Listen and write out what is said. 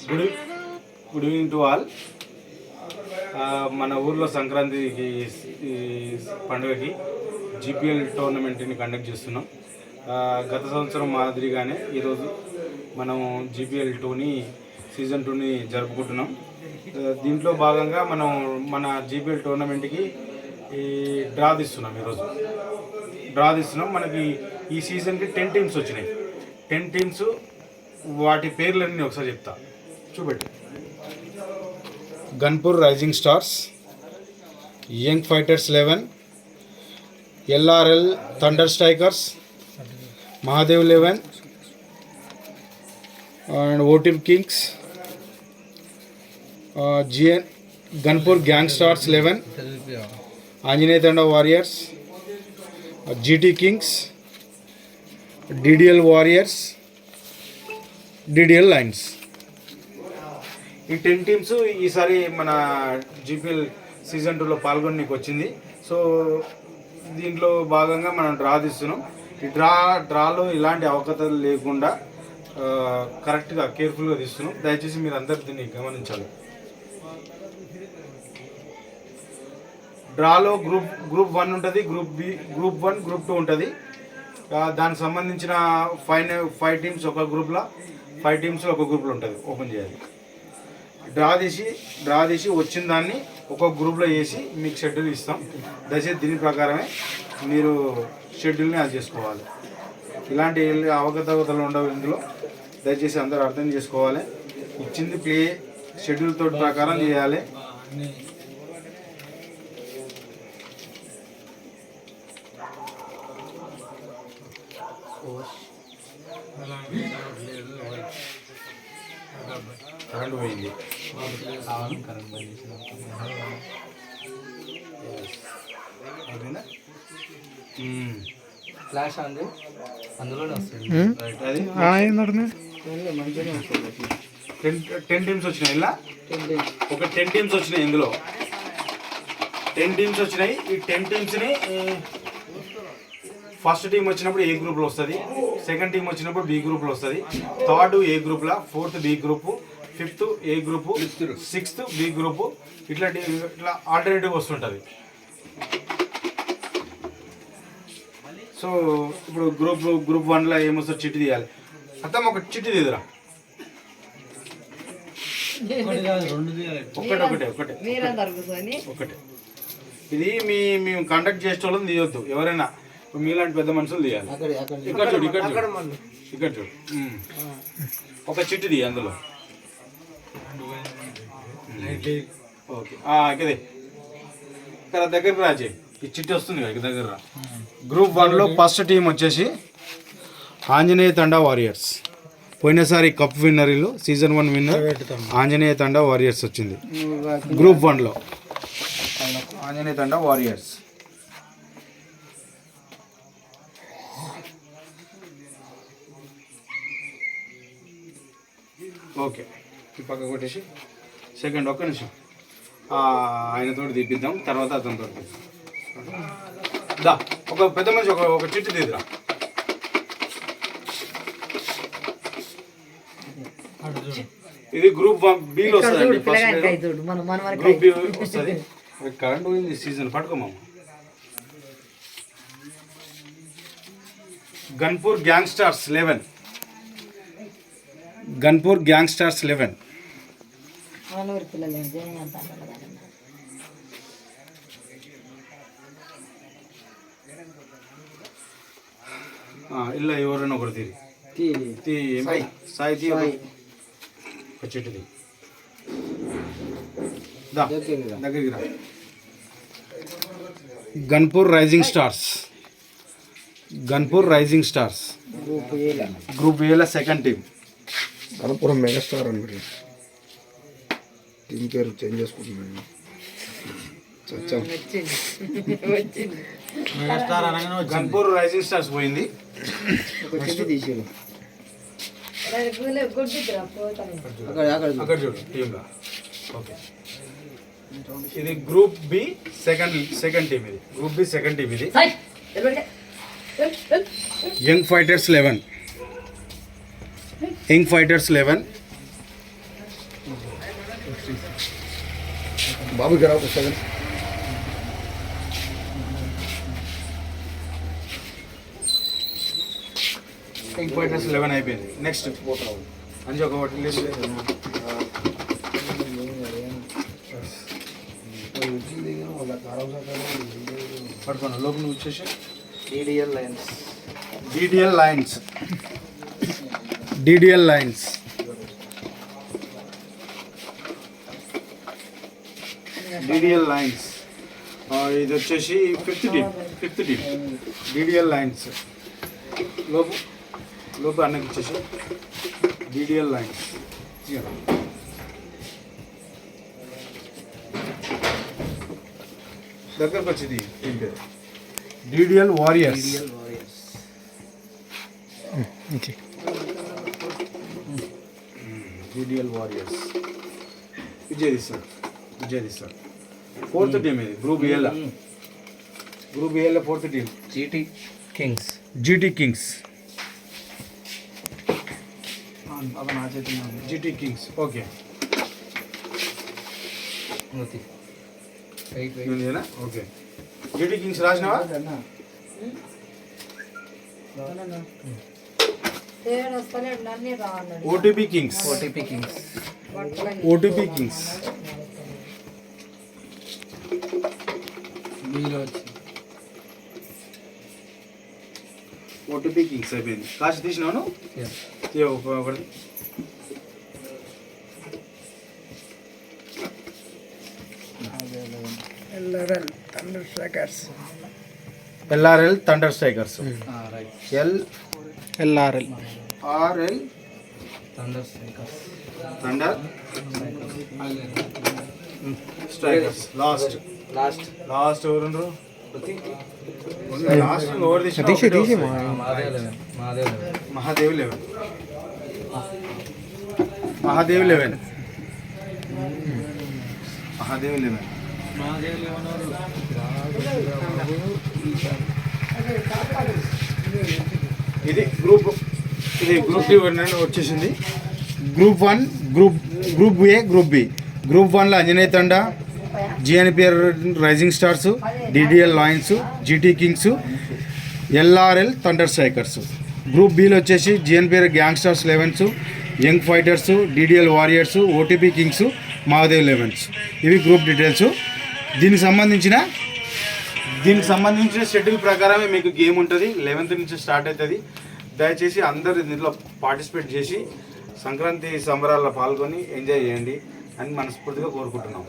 Good good evening to all. మన ఊర్లో సంక్రాంతికి ఈ పండుగకి జీపీఎల్ టోర్నమెంట్ని కండక్ట్ చేస్తున్నాం. గత సంవత్సరం మాదిరిగానే ఈరోజు మనం జీపీఎల్ 2ని సీజన్ 2ని జరుపుకుంటున్నాం. దీంట్లో భాగంగా మనం మన జీపీఎల్ టోర్నమెంట్కి ఈ డ్రా తీస్తున్నాం. మనకి ఈ సీజన్కి 10 టీమ్స్ వచ్చినాయి. 10 టీమ్స్ వాటి పేర్లన్నీ ఒకసారి చెప్తా, చూపెట్టు. Ganpur rising stars, young fighters 11, LRL thunder strikers, Mahadev 11 and ఓటివ్ kings, GN Ganpur gang stars 11, Anjaneya Thanda warriors, GT kings, DDL warriors, DDL lions. ఈ 10 టీమ్స్ ఈసారి మన జీపీఎల్ సీజన్ 2లో పాల్గొనడానికి వచ్చింది. సో దీంట్లో భాగంగా మనం డ్రా తీస్తున్నాం. ఈ డ్రాలో ఇలాంటి అవకతలు లేకుండా కరెక్ట్గా కేర్ఫుల్గా తీస్తున్నాం. దయచేసి మీరు అందరు దీన్ని గమనించాలి. డ్రాలో గ్రూప్ 1 ఉంటుంది, గ్రూప్ 1, గ్రూప్ 2 ఉంటుంది. దానికి సంబంధించిన 5 టీమ్స్ ఒక గ్రూప్లో, 5 టీమ్స్ ఒక గ్రూప్లో ఉంటుంది. ఓపెన్ చేయాలి. డ్రా తీసి వచ్చిన దాన్ని ఒక గ్రూప్లో వేసి మీకు షెడ్యూల్ ఇస్తాం. దయచేసి దీని ప్రకారమే మీరు షెడ్యూల్ని అది చేసుకోవాలి. ఇలాంటి అవకతవకలు ఉండవు ఇందులో. దయచేసి అందరూ అర్థం చేసుకోవాలి. ఇచ్చింది ప్లే షెడ్యూల్ తోటి ప్రకారం చేయాలి. కరెంట్ పోయింది. ఫ్లాష్ అండి, అందులోనే వస్తుంది. అది 10 టీమ్స్ వచ్చినాయి. ఇలా ఒక 10 టీమ్స్ వచ్చినాయి. ఇందులో 10 టీమ్స్ వచ్చినాయి. ఈ 10 టీమ్స్ని ఫస్ట్ టీం వచ్చినప్పుడు ఏ గ్రూప్లో వస్తుంది, సెకండ్ టీం వచ్చినప్పుడు బి గ్రూప్లో వస్తుంది, థర్డ్ ఏ గ్రూప్లో, ఫోర్త్ బి గ్రూపు, ఫిఫ్త్ ఏ గ్రూపు, సిక్స్త్ బి గ్రూపు, ఇట్లా ఆల్టర్నేటివ్ వస్తుంటుంది. సో ఇప్పుడు గ్రూప్ 1లో ఏమొస్తుంది, చిట్టి తీయాలి. అర్థం, ఒక చిట్టి తీదురా. ఒకటే ఇది మేము కండక్ట్ చేసే వాళ్ళని తీయొద్దు. ఎవరైనా మీలాంటి పెద్ద మనుషులు తీయాలి. ఇక్కడ చూడు. ఒక చిట్టి తీయ అందులో. ఓకే, ఇకదే ఇక్కడ దగ్గరికి రాజే. ఈ చిట్టి వస్తుంది కదా దగ్గర. గ్రూప్ 1లో ఫస్ట్ టీం వచ్చేసి ఆంజనేయ తండా వారియర్స్. పోయినసారి cup విన్నర్లు, season 1 winner Anjaneya Thanda warriors వచ్చింది. Group 1లో Anjaneya Thanda warriors. Okay, ఈ పక్క కొట్టేసి సెకండ్ ఒక్క నిమిషం ఆయనతో తీపిద్దాం, తర్వాత అతనితో దా. ఒక పెద్ద మనిషి ఒక చిట్టి తీద్దాం. ఇది గ్రూప్ బిలో వస్తుంది. గ్రూప్ బి వస్తుంది. కరెంట్ పోయింది సీజన్, పట్టుకోమమ్మ. గన్పూర్ గ్యాంగ్స్టర్స్ 11. గన్పూర్ గ్యాంగ్స్టర్స్ 11. ఇలా ఎవరైనా ఒకటి తీ సాయి తీ ఒక చెట్టుది దగ్గరికి రా. Ganpur rising stars. గ్రూప్ ఏలో సెకండ్ టీం. కనపురం మెగాస్టార్ అని టీం పేరు చేంజ్ చేసుకుంటున్నాను. గన్పూర్ రైజింగ్ స్టార్స్ పోయింది. అక్కడ చూడు టీంలో. ఓకే, ఇది గ్రూప్ బి సెకండ్ టీం. ఇది గ్రూప్ బి సెకండ్ టీం. ఇది యంగ్ ఫైటర్స్ 11. బాబు గారు ఒక సెకండ్. కింగ్ ఫైటర్స్ 11 అయిపోయింది. నెక్స్ట్ అంజు ఒక ఒకటి లేదు. పడుకోండి లోపల నువ్వు వచ్చేసి DDL lines. DDL lines. DDL lines. DDL lines ఇది వచ్చేసి ఫిఫ్త్ టీమ్ డిడిఎల్ లైన్స్. లోపు అన్నకి వచ్చేసి డిడిఎల్ లైన్స్. దగ్గరకు వచ్చింది టీం పేరు DDL warriors. DDL warriors. Vijay తీస్తారు. ఫోర్త్ టీమ్ ఇది గ్రూప్ ఏలో fourth team GT kings. GT kings. GT kings okay. Okay GT kings రాసినావా? OTP kings. OTP kings. OTP kings అయిపోయింది. కాశీ తీసినాను ఒకటి. LRL thunder strikers. LRL thunder strikers. Thunder strikers. Last ఎవరు? Last over తీసి మహాదేవ్ 11. ఇది group D వచ్చేసింది. Group 1 group A group B. Group 1లో Anjaneya Thanda, GNPR rising stars, DDL lions, GT kings, LRL thunder strikers. Group బిలో వచ్చేసి GNPR gangsters 11, young fighters, DDL warriors, OTP kings, Mahadev 11. ఇవి group details. దీనికి సంబంధించిన schedule ప్రకారమే మీకు గేమ్ ఉంటుంది. 11th నుంచి స్టార్ట్ అవుతుంది. దయచేసి అందరూ దీంట్లో పార్టిసిపేట్ చేసి సంక్రాంతి సంబరాల్లో పాల్గొని ఎంజాయ్ చేయండి అని మనస్ఫూర్తిగా కోరుకుంటున్నాం.